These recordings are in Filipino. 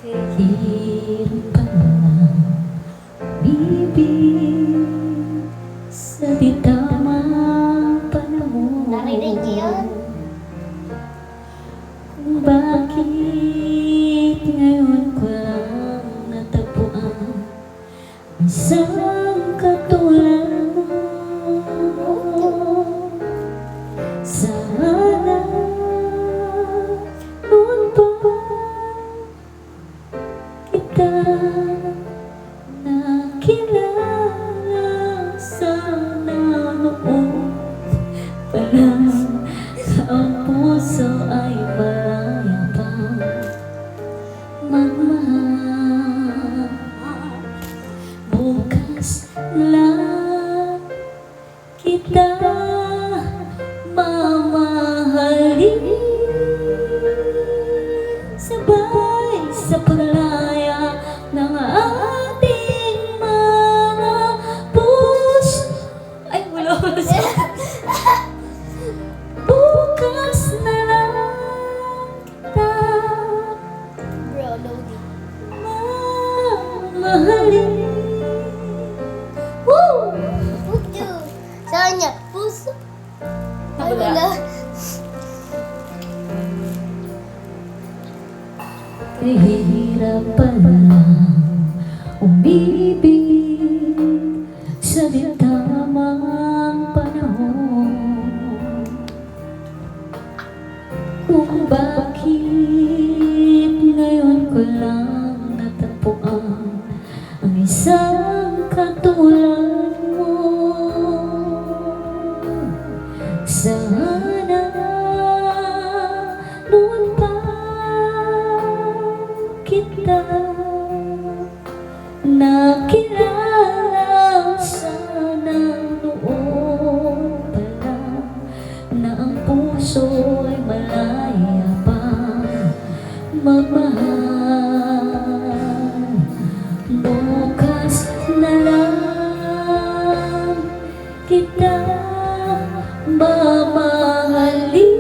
Kahit palang bibig sa di tamang panahon. Narinig niyo yun? Kung bakit ngayon ko lang natagpuan isang katulad mo. Sana noon pa kita nakilala, sana noon pa lang ang puso ay malaya pang magmahal. Bukas lang kita mamahalin, sabay sa paglaya ng ating mga puso. Ay, wala. Bukas na lang kita Bro, loading. mamahalin. Woo! Puto. Saan niya? Puso. Ay, Wala. wala. Kahihirapan lang umibig sa di tamang panahon. Kung bakit ngayon ko lang natagpuan ang isang katulad mo. Sana noon pa kita nakilala, sana noon pa lang na ang puso ay malaya pa magmahal. Bukas na lang kita mamahalin,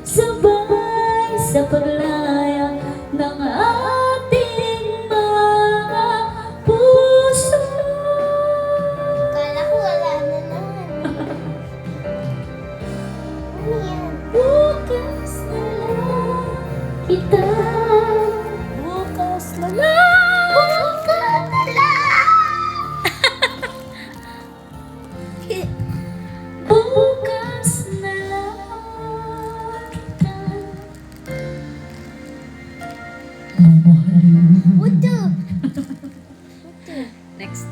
sabay sa paglaya ng ating mga puso. Kala ko wala na naman. Ano yan? Bukas na lang kita. Bukas na lang! Bukas na lang! Bukas na lang kita mamahalin. Puto. Next.